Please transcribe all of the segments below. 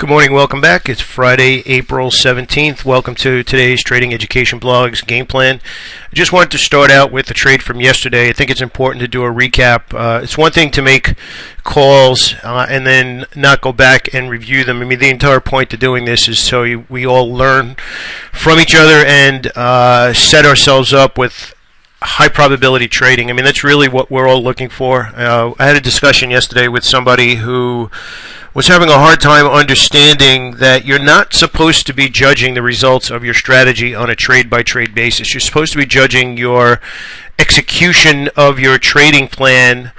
Good morning, welcome back. It's Friday, April 17th. Welcome to today's Trading Education Blog's game plan. I just wanted to start out with the trade from yesterday. I think it's important to do a recap. It's one thing to make calls and then not go back and review them. I mean, the entire point to doing this is so we all learn from each other and set ourselves up with high probability trading. I mean, that's really what we're all looking for. I had a discussion yesterday with somebody who was having a hard time understanding that you're not supposed to be judging the results of your strategy on a trade-by-trade basis. You're supposed to be judging your execution of your trading plan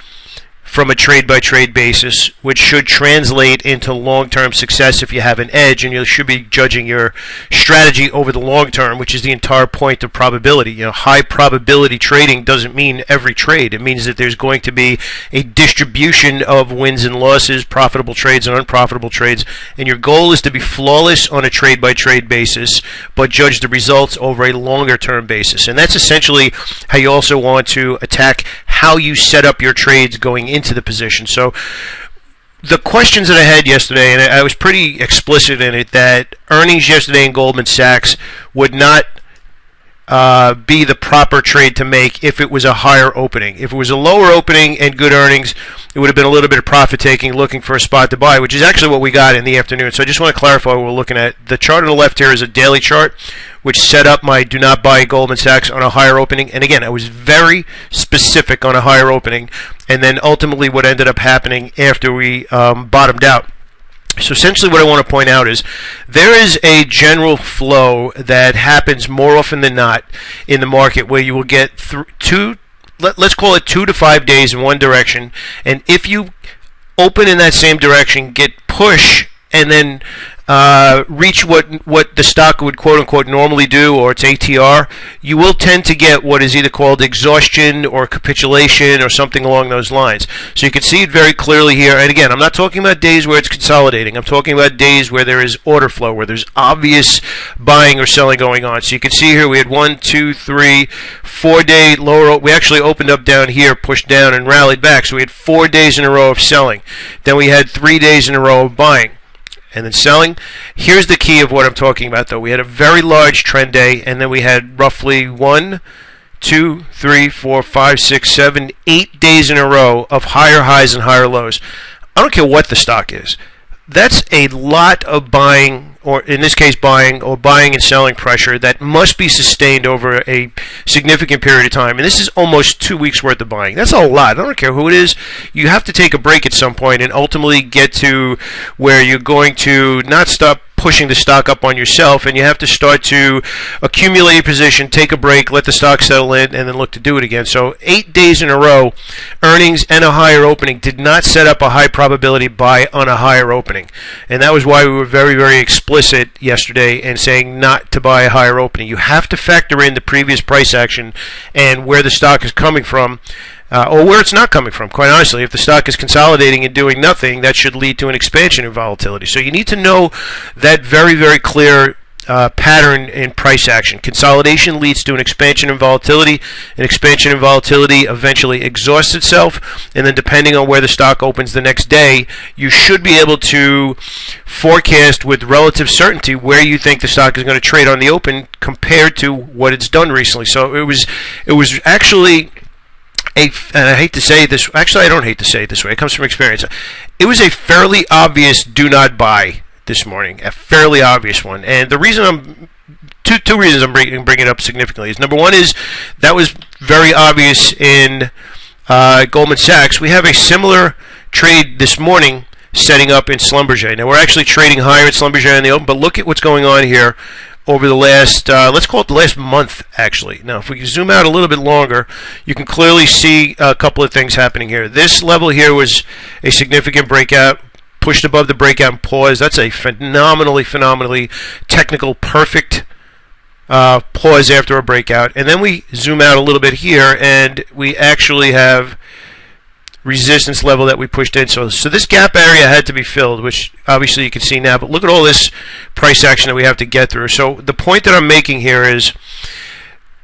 from a trade-by-trade basis, which should translate into long-term success if you have an edge, and you should be judging your strategy over the long term, which is the entire point of probability. You know, high probability trading doesn't mean every trade. It means that there's going to be a distribution of wins and losses, profitable trades and unprofitable trades, and your goal is to be flawless on a trade-by-trade basis, but judge the results over a longer-term basis. And that's essentially how you also want to attack how you set up your trades going into the position. So the questions that I had yesterday, and I was pretty explicit in it, that earnings yesterday in Goldman Sachs would not be the proper trade to make if it was a higher opening. If it was a lower opening and good earnings, it would have been a little bit of profit taking, looking for a spot to buy, which is actually what we got in the afternoon. So I just want to clarify what we're looking at. The chart on the left here is a daily chart, which set up my do not buy Goldman Sachs on a higher opening. And again, I was very specific on a higher opening, and then ultimately what ended up happening after we bottomed out. So essentially what I want to point out is there is a general flow that happens more often than not in the market where you will get let's call it 2 to 5 days in one direction, and if you open in that same direction, get push, and then reach what the stock would quote-unquote normally do, or its ATR, you will tend to get what is either called exhaustion or capitulation or something along those lines. So you can see it very clearly here. And again, I'm not talking about days where it's consolidating. I'm talking about days where there is order flow, where there's obvious buying or selling going on. So you can see here we had 1, 2, 3, 4 day lower. We actually opened up down here, pushed down, and rallied back. So we had 4 days in a row of selling. Then we had 3 days in a row of buying and then selling. Here's the key of what I'm talking about, though. We had a very large trend day, and then we had roughly 1, 2, 3, 4, 5, 6, 7, 8 days in a row of higher highs and higher lows. I don't care what the stock is. That's a lot of buying, or in this case buying and selling pressure that must be sustained over a significant period of time. And this is almost 2 weeks worth of buying. That's a lot. I don't care who it is. You have to take a break at some point and ultimately get to where you're going to not stop pushing the stock up on yourself, and you have to start to accumulate a position, take a break, let the stock settle in, and then look to do it again. So 8 days in a row, earnings and a higher opening did not set up a high probability buy on a higher opening. And that was why we were very, very explicit yesterday in saying not to buy a higher opening. You have to factor in the previous price action and where the stock is coming from, or where it's not coming from. Quite honestly, if the stock is consolidating and doing nothing, that should lead to an expansion in volatility. So you need to know that very, very clear pattern in price action. Consolidation leads to an expansion in volatility. An expansion in volatility eventually exhausts itself, and then depending on where the stock opens the next day, you should be able to forecast with relative certainty where you think the stock is going to trade on the open compared to what it's done recently. So it was actually and I hate to say this, actually I don't hate to say it this way, it comes from experience. It was a fairly obvious do not buy this morning, a fairly obvious one. And the reason two reasons I'm bringing it up significantly is, number one is that was very obvious in Goldman Sachs. We have a similar trade this morning setting up in Schlumberger. Now we're actually trading higher at Schlumberger in the open, but look at what's going on here over the last, let's call it the last month, actually. Now, if we zoom out a little bit longer, you can clearly see a couple of things happening here. This level here was a significant breakout, pushed above the breakout and paused. That's a phenomenally technical, perfect pause after a breakout. And then we zoom out a little bit here, and we actually have resistance level that we pushed in. So this gap area had to be filled, which obviously you can see now. But look at all this price action that we have to get through. So the point that I'm making here is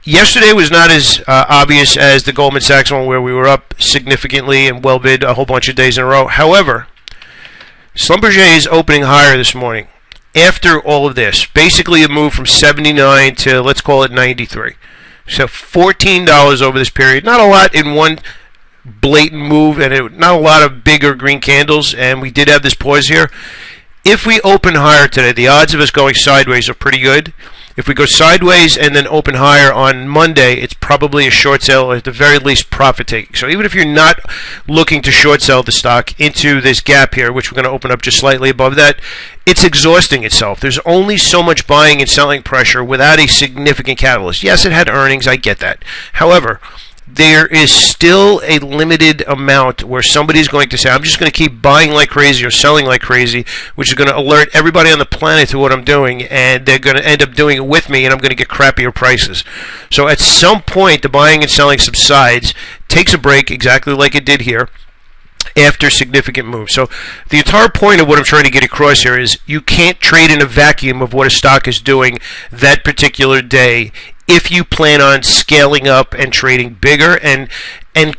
yesterday was not as obvious as the Goldman Sachs one, where we were up significantly and well bid a whole bunch of days in a row. However, Schlumberger is opening higher this morning. After all of this, basically a move from 79 to, let's call it 93. So $14 over this period. Not a lot in one blatant move, and not a lot of bigger green candles, and we did have this pause here. If we open higher today, the odds of us going sideways are pretty good. If we go sideways and then open higher on Monday, it's probably a short sale, or at the very least profit taking. So even if you're not looking to short sell the stock into this gap here, which we're going to open up just slightly above that, it's exhausting itself. There's only so much buying and selling pressure without a significant catalyst. Yes, it had earnings, I get that. However, there is still a limited amount where somebody's going to say, I'm just going to keep buying like crazy or selling like crazy, which is going to alert everybody on the planet to what I'm doing, and they're going to end up doing it with me, and I'm going to get crappier prices. So at some point, the buying and selling subsides, takes a break, exactly like it did here, after significant moves. So the entire point of what I'm trying to get across here is you can't trade in a vacuum of what a stock is doing that particular day if you plan on scaling up and trading bigger and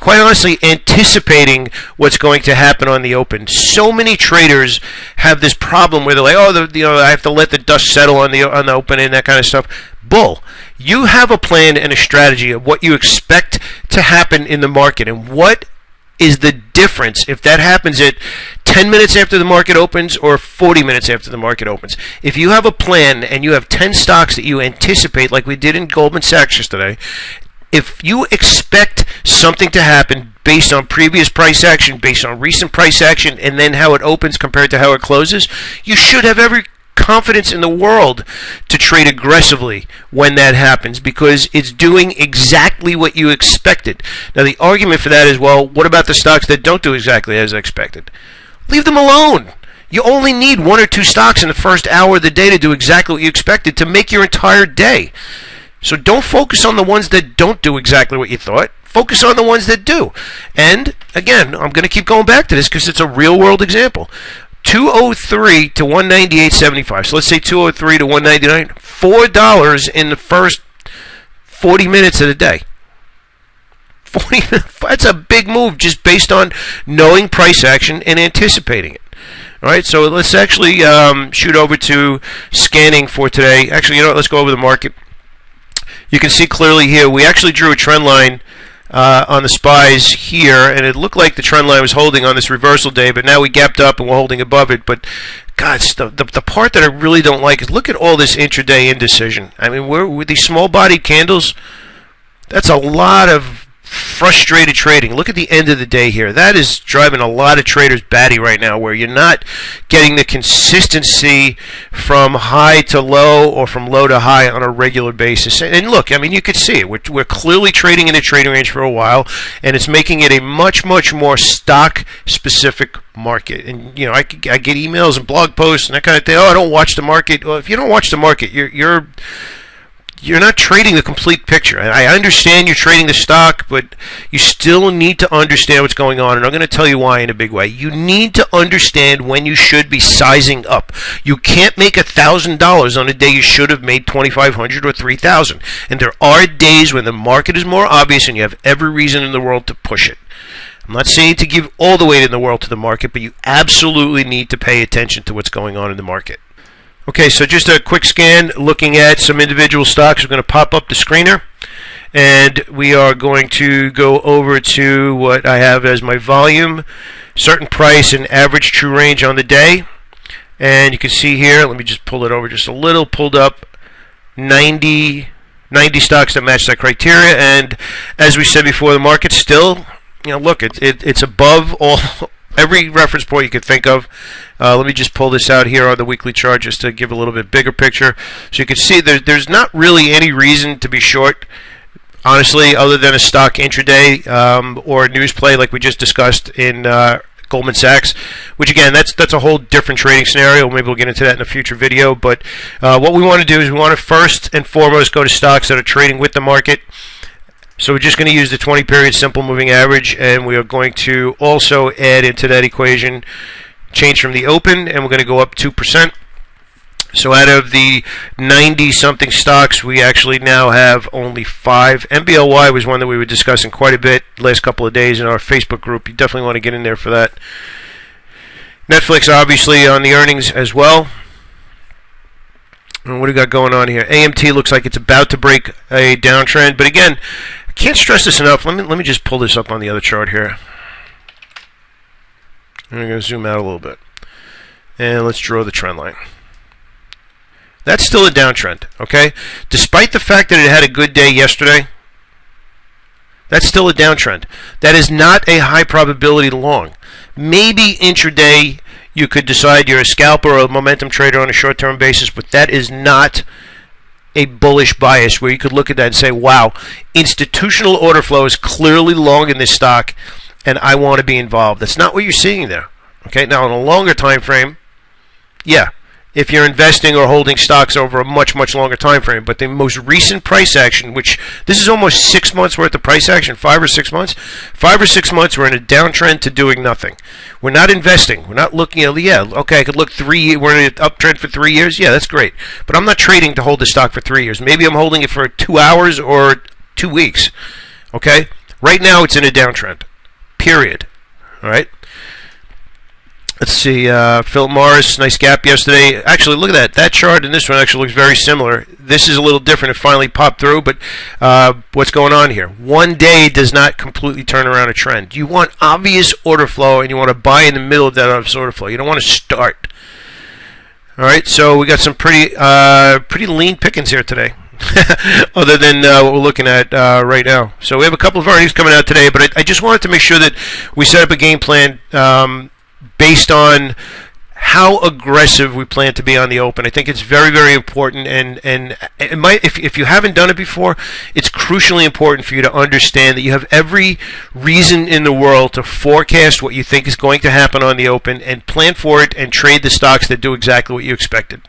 quite honestly anticipating what's going to happen on the open. So many traders have this problem where they're like, I have to let the dust settle on the open and that kind of stuff. Bull. You have a plan and a strategy of what you expect to happen in the market, and what is the difference if that happens at 10 minutes after the market opens or 40 minutes after the market opens. If you have a plan and you have 10 stocks that you anticipate, like we did in Goldman Sachs yesterday, if you expect something to happen based on previous price action, based on recent price action, and then how it opens compared to how it closes, you should have every confidence in the world to trade aggressively when that happens, because it's doing exactly what you expected. Now the argument for that is, well, what about the stocks that don't do exactly as expected? Leave them alone. You only need one or two stocks in the first hour of the day to do exactly what you expected to make your entire day. So don't focus on the ones that don't do exactly what you thought. Focus on the ones that do. And again, I'm going to keep going back to this because it's a real world example. 203 to 198.75. So let's say 203 to 199. $4 in the first 40 minutes of the day. That's a big move just based on knowing price action and anticipating it. All right, so let's actually shoot over to scanning for today. Actually, you know what? Let's go over the market. You can see clearly here we actually drew a trend line on the SPYs here, and it looked like the trend line was holding on this reversal day, but now we gapped up and we're holding above it. But God, the part that I really don't like is look at all this intraday indecision. I mean, with these small-bodied candles, that's a lot of frustrated trading. Look at the end of the day here. That is driving a lot of traders batty right now, where you're not getting the consistency from high to low or from low to high on a regular basis. And look, I mean, you could see it. We're clearly trading in a trading range for a while, and it's making it a much more stock-specific market. And you know, I get emails and blog posts and that kind of thing. Oh, I don't watch the market. Well, if you don't watch the market, you're not trading the complete picture. And I understand you're trading the stock, but you still need to understand what's going on. And I'm going to tell you why in a big way. You need to understand when you should be sizing up. You can't make $1,000 on a day you should have made $2,500 or $3,000. And there are days when the market is more obvious and you have every reason in the world to push it. I'm not saying to give all the weight in the world to the market, but you absolutely need to pay attention to what's going on in the market. Okay, so just a quick scan looking at some individual stocks. We're going to pop up the screener, and we are going to go over to what I have as my volume, certain price, and average true range on the day. And you can see here, let me just pull it over just a little, pulled up 90 stocks that match that criteria. And as we said before, the market still, you know, look, it's above every reference point you could think of. Let me just pull this out here on the weekly chart just to give a little bit bigger picture. So you can see there's not really any reason to be short, honestly, other than a stock intraday or a news play like we just discussed in Goldman Sachs, which again, that's a whole different trading scenario. Maybe we'll get into that in a future video. But what we want to do is we want to first and foremost go to stocks that are trading with the market. So we're just going to use the 20-period simple moving average, and we are going to also add into that equation change from the open, and we're going to go up 2%. So out of the 90-something stocks, we actually now have only 5. MBLY was one that we were discussing quite a bit last couple of days in our Facebook group. You definitely want to get in there for that. Netflix obviously on the earnings as well. And what do we got going on here? AMT looks like it's about to break a downtrend, but again, I can't stress this enough. Let me just pull this up on the other chart here. I'm going to zoom out a little bit. And let's draw the trend line. That's still a downtrend, okay? Despite the fact that it had a good day yesterday, that's still a downtrend. That is not a high probability long. Maybe intraday you could decide you're a scalper or a momentum trader on a short-term basis, but that is not a bullish bias where you could look at that and say, wow, institutional order flow is clearly long in this stock, and I want to be involved. That's not what you're seeing there. Okay, now in a longer time frame, yeah, if you're investing or holding stocks over a much, much longer time frame. But the most recent price action, which this is almost 6 months worth of price action, 5 or 6 months. 5 or 6 months, we're in a downtrend to doing nothing. We're not investing. We're not looking at, yeah, okay, I could look 3 years. We're in an uptrend for 3 years. Yeah, that's great. But I'm not trading to hold the stock for 3 years. Maybe I'm holding it for 2 hours or 2 weeks. Okay? Right now, it's in a downtrend. Period. All right? Let's see, Philip Morris, nice gap yesterday. Actually, look at that. That chart and this one actually looks very similar. This is a little different. It finally popped through, but what's going on here? One day does not completely turn around a trend. You want obvious order flow, and you want to buy in the middle of that obvious order flow. You don't want to start. All right, so we got some pretty lean pickings here today. Other than what we're looking at right now. So we have a couple of earnings coming out today, but I just wanted to make sure that we set up a game plan based on how aggressive we plan to be on the open. I think it's very, very important, and it might, if you haven't done it before, it's crucially important for you to understand that you have every reason in the world to forecast what you think is going to happen on the open and plan for it and trade the stocks that do exactly what you expected.